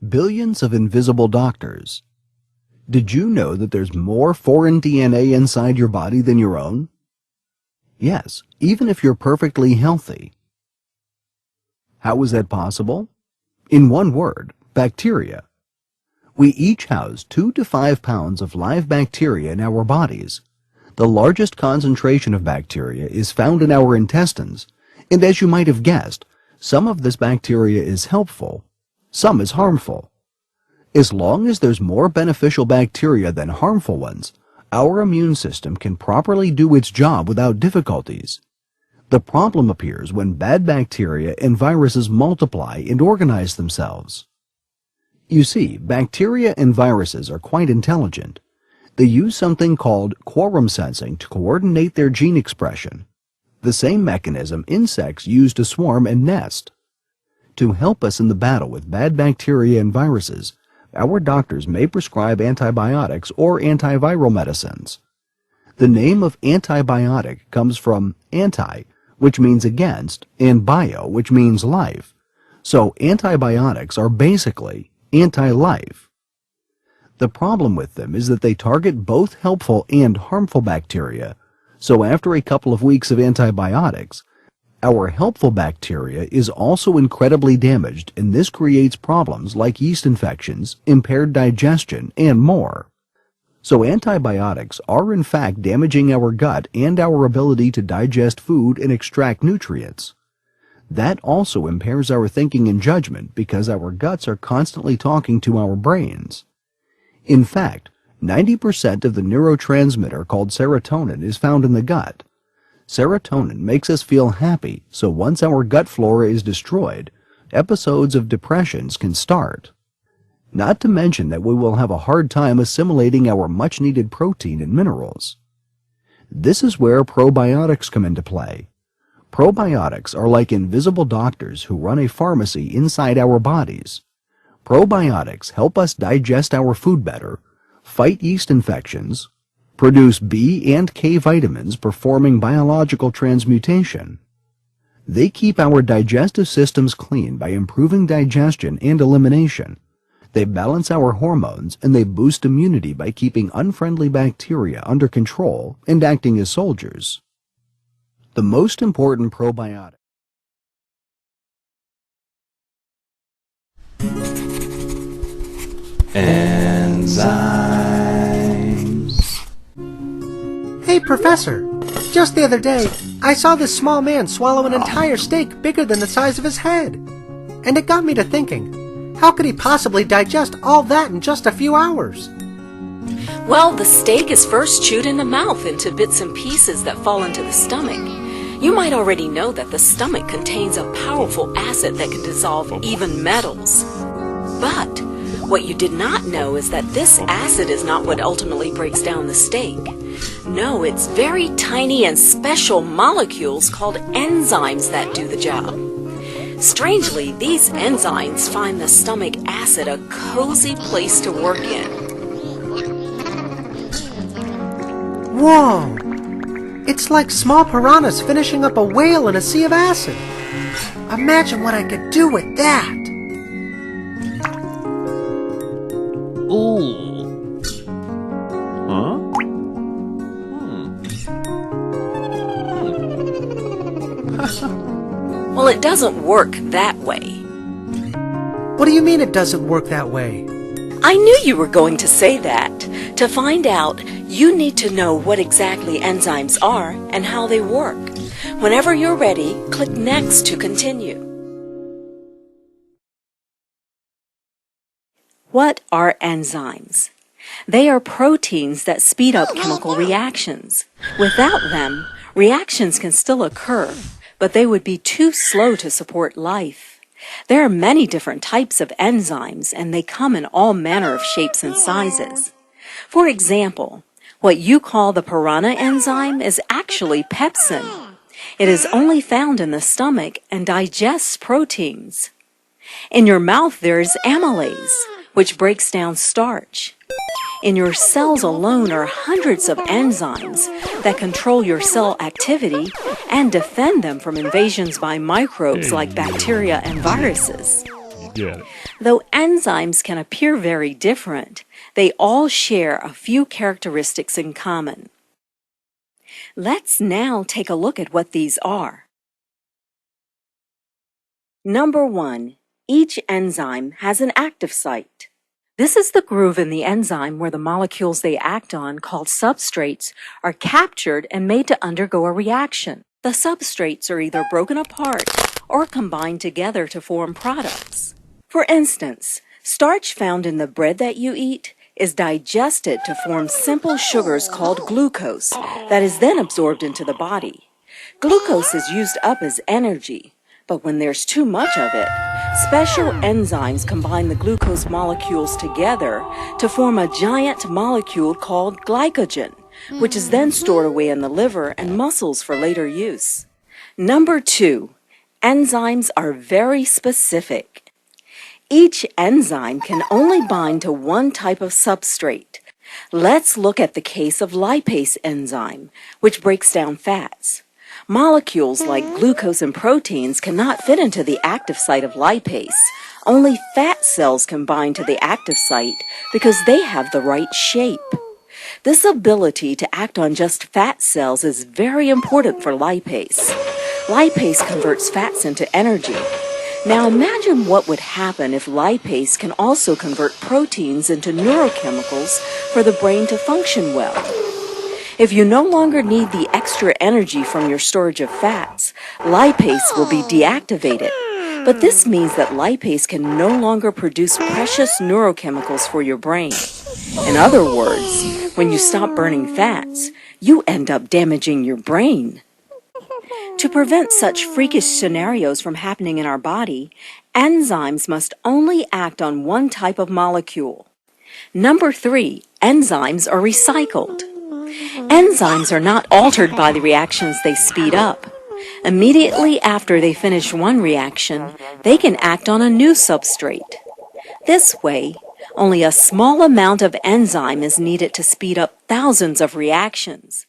Billions of invisible doctors. Did you know that there's more foreign DNA inside your body than your own? Yes, even if you're perfectly healthy. How is that possible? In one word, bacteria. We each house 2 to 5 pounds of live bacteria in our bodies. The largest concentration of bacteria is found in our intestines, and as you might have guessed, some of this bacteria is helpful, some is harmful. As long as there's more beneficial bacteria than harmful ones, our immune system can properly do its job without difficulties. The problem appears when bad bacteria and viruses multiply and organize themselves. You see, bacteria and viruses are quite intelligent. They use something called quorum sensing to coordinate their gene expression, the same mechanism insects use to swarm and nest. To help us in the battle with bad bacteria and viruses, our doctors may prescribe antibiotics or antiviral medicines. The name of antibiotic comes from anti, which means against, and bio, which means life. So antibiotics are basically anti-life. The problem with them is that they target both helpful and harmful bacteria, so after a couple of weeks of antibiotics, our helpful bacteria is also incredibly damaged, and this creates problems like yeast infections, impaired digestion, and more. So antibiotics are in fact damaging our gut and our ability to digest food and extract nutrients. That also impairs our thinking and judgment because our guts are constantly talking to our brains. In fact, 90% of the neurotransmitter called serotonin is found in the gut. Serotonin makes us feel happy, so once our gut flora is destroyed, episodes of depressions can start. Not to mention that we will have a hard time assimilating our much-needed protein and minerals. This is where probiotics come into play. Probiotics are like invisible doctors who run a pharmacy inside our bodies. Probiotics help us digest our food better, fight yeast infections, produce B and K vitamins performing biological transmutation. They keep our digestive systems clean by improving digestion and elimination. They balance our hormones and they boost immunity by keeping unfriendly bacteria under control and acting as soldiers. The most important probiotic. Enzymes. Hey, Professor! Just the other day, I saw this small man swallow an entire steak bigger than the size of his head. And it got me to thinking, how could he possibly digest all that in just a few hours? Well, the steak is first chewed in the mouth into bits and pieces that fall into the stomach. You might already know that the stomach contains a powerful acid that can dissolve even metals. But what you did not know is that this acid is not what ultimately breaks down the steak. No, it's very tiny and special molecules called enzymes that do the job. Strangely, these enzymes find the stomach acid a cozy place to work in. Whoa! It's like small piranhas finishing up a whale in a sea of acid. Imagine what I could do with that! Ooh. Huh? Well, it doesn't work that way. What do you mean it doesn't work that way? I knew you were going to say that. To find out, you need to know what exactly enzymes are and how they work. Whenever you're ready, click Next to continue. What are enzymes? They are proteins that speed up chemical reactions. Without them, reactions can still occur, but they would be too slow to support life. There are many different types of enzymes, and they come in all manner of shapes and sizes. For example, what you call the piranha enzyme is actually pepsin. It is only found in the stomach and digests proteins. In your mouth there is amylase, which breaks down starch. In your cells alone are hundreds of enzymes that control your cell activity and defend them from invasions by microbes like bacteria and viruses. Get it. Though enzymes can appear very different, they all share a few characteristics in common. Let's now take a look at what these are. Number 1. Each enzyme has an active site. This is the groove in the enzyme where the molecules they act on, called substrates, are captured and made to undergo a reaction. The substrates are either broken apart or combined together to form products. For instance, starch found in the bread that you eat is digested to form simple sugars called glucose that is then absorbed into the body. Glucose is used up as energy, but when there's too much of it, special enzymes combine the glucose molecules together to form a giant molecule called glycogen, which is then stored away in the liver and muscles for later use. Number 2. Enzymes are very specific. Each enzyme can only bind to one type of substrate. Let's look at the case of lipase enzyme, which breaks down fats. Molecules like glucose and proteins cannot fit into the active site of lipase. Only fat cells can bind to the active site because they have the right shape. This ability to act on just fat cells is very important for lipase. Lipase converts fats into energy. Now imagine what would happen if lipase can also convert proteins into neurochemicals for the brain to function well. If you no longer need the extra energy from your storage of fats, lipase will be deactivated. But this means that lipase can no longer produce precious neurochemicals for your brain. In other words, when you stop burning fats, you end up damaging your brain. To prevent such freakish scenarios from happening in our body, enzymes must only act on one type of molecule. Number 3, enzymes are recycled. Enzymes are not altered by the reactions they speed up. Immediately after they finish one reaction, they can act on a new substrate. This way, only a small amount of enzyme is needed to speed up thousands of reactions.